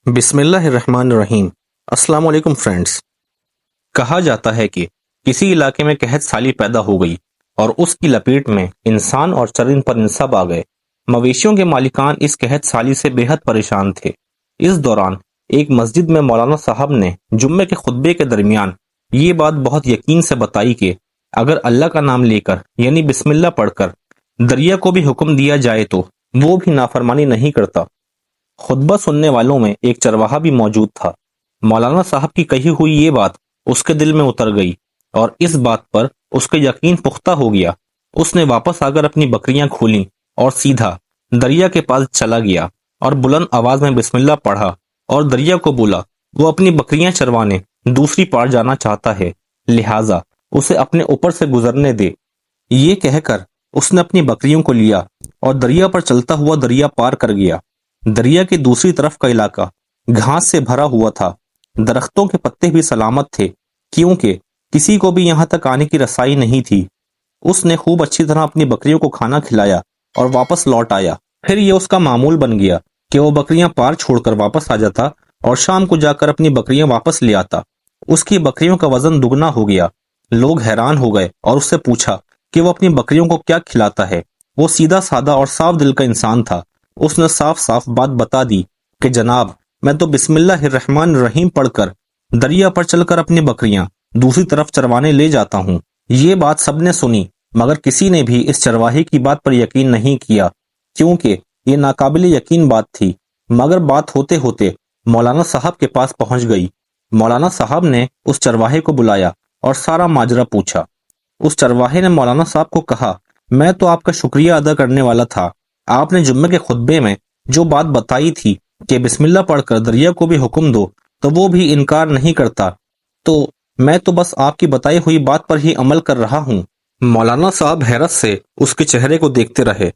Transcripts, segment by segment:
بسم اللہ الرحمن الرحیم۔ السلام علیکم فرینڈز۔ کہا جاتا ہے کہ کسی علاقے میں قحط سالی پیدا ہو گئی اور اس کی لپیٹ میں انسان اور چرند پرند سب آ گئے۔ مویشیوں کے مالکان اس قحط سالی سے بے حد پریشان تھے۔ اس دوران ایک مسجد میں مولانا صاحب نے جمعے کے خطبے کے درمیان یہ بات بہت یقین سے بتائی کہ اگر اللہ کا نام لے کر یعنی بسم اللہ پڑھ کر دریا کو بھی حکم دیا جائے تو وہ بھی نافرمانی نہیں کرتا۔ خطبہ سننے والوں میں ایک چرواہا بھی موجود تھا۔ مولانا صاحب کی کہی ہوئی یہ بات اس کے دل میں اتر گئی اور اس بات پر اس کا یقین پختہ ہو گیا۔ اس نے واپس آ کر اپنی بکریاں کھولیں اور سیدھا دریا کے پاس چلا گیا اور بلند آواز میں بسم اللہ پڑھا اور دریا کو بولا وہ اپنی بکریاں چروانے دوسری پار جانا چاہتا ہے، لہٰذا اسے اپنے اوپر سے گزرنے دے۔ یہ کہہ کر اس نے اپنی بکریوں کو لیا اور دریا پر چلتا ہوا دریا پار کر گیا۔ دریا کی دوسری طرف کا علاقہ گھاس سے بھرا ہوا تھا، درختوں کے پتے بھی سلامت تھے کیونکہ کسی کو بھی یہاں تک آنے کی رسائی نہیں تھی۔ اس نے خوب اچھی طرح اپنی بکریوں کو کھانا کھلایا اور واپس لوٹ آیا۔ پھر یہ اس کا معمول بن گیا کہ وہ بکریاں پار چھوڑ کر واپس آ جاتا اور شام کو جا کر اپنی بکریاں واپس لے آتا۔ اس کی بکریوں کا وزن دگنا ہو گیا۔ لوگ حیران ہو گئے اور اس سے پوچھا کہ وہ اپنی بکریوں کو کیا کھلاتا ہے۔ وہ سیدھا سادہ اور صاف دل کا انسان تھا۔ اس نے صاف صاف بات بتا دی کہ جناب میں تو بسم اللہ الرحمن الرحیم پڑھ کر دریا پر چل کر اپنی بکریاں دوسری طرف چروانے لے جاتا ہوں۔ یہ بات سب نے سنی مگر کسی نے بھی اس چرواہے کی بات پر یقین نہیں کیا کیونکہ یہ ناقابل یقین بات تھی۔ مگر بات ہوتے ہوتے مولانا صاحب کے پاس پہنچ گئی۔ مولانا صاحب نے اس چرواہے کو بلایا اور سارا ماجرا پوچھا۔ اس چرواہے نے مولانا صاحب کو کہا میں تو آپ کا شکریہ ادا کرنے والا تھا، آپ نے جمعے کے خطبے میں جو بات بتائی تھی کہ بسم اللہ پڑھ کر دریا کو بھی حکم دو تو وہ بھی انکار نہیں کرتا، تو میں تو بس آپ کی بتائی ہوئی بات پر ہی عمل کر رہا ہوں۔ مولانا صاحب حیرت سے اس کے چہرے کو دیکھتے رہے۔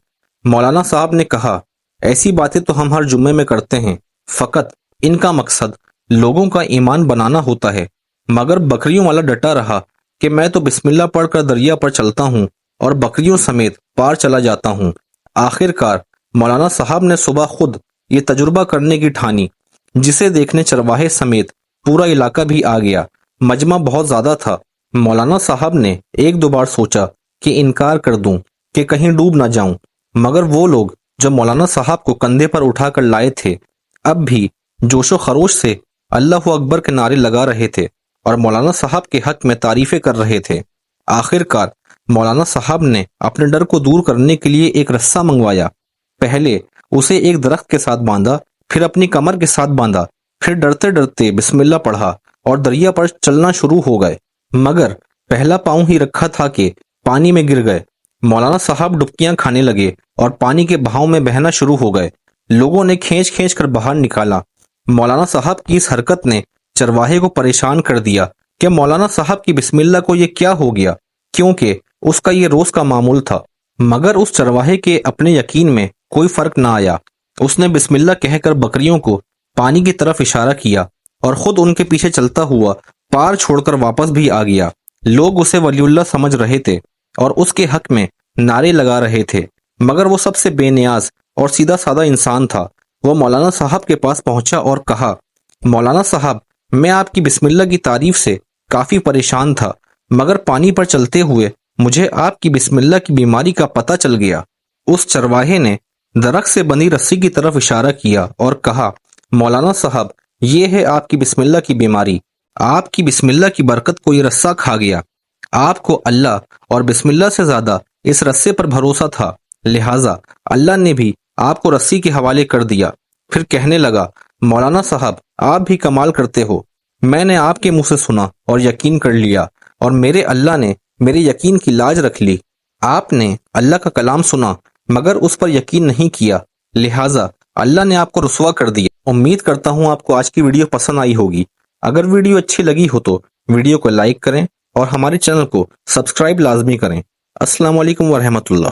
مولانا صاحب نے کہا ایسی باتیں تو ہم ہر جمعے میں کرتے ہیں، فقط ان کا مقصد لوگوں کا ایمان بنانا ہوتا ہے۔ مگر بکریوں والا ڈٹا رہا کہ میں تو بسم اللہ پڑھ کر دریا پر چلتا ہوں اور بکریوں سمیت پار چلا جاتا ہوں۔ آخر کار مولانا صاحب نے صبح خود یہ تجربہ کرنے کی ٹھانی، جسے دیکھنے چرواہے سمیت پورا علاقہ بھی آ گیا۔ مجمع بہت زیادہ تھا۔ مولانا صاحب نے ایک دو بار سوچا کہ انکار کر دوں کہ کہیں ڈوب نہ جاؤں، مگر وہ لوگ جو مولانا صاحب کو کندھے پر اٹھا کر لائے تھے اب بھی جوش و خروش سے اللہ اکبر کے نعرے لگا رہے تھے اور مولانا صاحب کے حق میں تعریفیں کر رہے تھے۔ آخر کار مولانا صاحب نے اپنے ڈر کو دور کرنے کے لیے ایک رسہ منگوایا۔ پہلے اسے ایک درخت کے ساتھ باندھا، پھر اپنی کمر کے ساتھ باندھا، پھر ڈرتے ڈرتے بسم اللہ پڑھا اور دریا پر چلنا شروع ہو گئے۔ مگر پہلا پاؤں ہی رکھا تھا کہ پانی میں گر گئے۔ مولانا صاحب ڈبکیاں کھانے لگے اور پانی کے بہاؤ میں بہنا شروع ہو گئے۔ لوگوں نے کھینچ کھینچ کر باہر نکالا۔ مولانا صاحب کی اس حرکت نے چرواہے کو پریشان کر دیا کہ مولانا صاحب کی بسم اللہ کو یہ کیا ہو گیا، کیونکہ اس کا یہ روز کا معمول تھا۔ مگر اس چرواہے کے اپنے یقین میں کوئی فرق نہ آیا۔ اس نے بسم اللہ کہہ کر بکریوں کو پانی کی طرف اشارہ کیا اور خود ان کے پیچھے چلتا ہوا پار چھوڑ کر واپس بھی آ گیا۔ لوگ اسے ولی اللہ سمجھ رہے تھے اور اس کے حق میں نعرے لگا رہے تھے، مگر وہ سب سے بے نیاز اور سیدھا سادہ انسان تھا۔ وہ مولانا صاحب کے پاس پہنچا اور کہا مولانا صاحب میں آپ کی بسم اللہ کی تعریف سے کافی پریشان تھا، مگر پانی پر چلتے ہوئے مجھے آپ کی بسم اللہ کی بیماری کا پتہ چل گیا۔ اس چرواہے نے درخت سے بندھی رسی کی طرف اشارہ کیا اور کہا مولانا صاحب یہ ہے آپ کی بسم اللہ کی بیماری، آپ کی بسم اللہ کی برکت کو یہ رسہ کھا گیا۔ آپ کو اللہ اور بسم اللہ سے زیادہ اس رسے پر بھروسہ تھا، لہٰذا اللہ نے بھی آپ کو رسی کے حوالے کر دیا۔ پھر کہنے لگا مولانا صاحب آپ بھی کمال کرتے ہو، میں نے آپ کے منہ سے سنا اور یقین کر لیا اور میرے اللہ نے میرے یقین کی لاج رکھ لی۔ آپ نے اللہ کا کلام سنا مگر اس پر یقین نہیں کیا، لہٰذا اللہ نے آپ کو رسوا کر دیا۔ امید کرتا ہوں آپ کو آج کی ویڈیو پسند آئی ہوگی۔ اگر ویڈیو اچھی لگی ہو تو ویڈیو کو لائک کریں اور ہمارے چینل کو سبسکرائب لازمی کریں۔ السلام علیکم ورحمۃ اللہ۔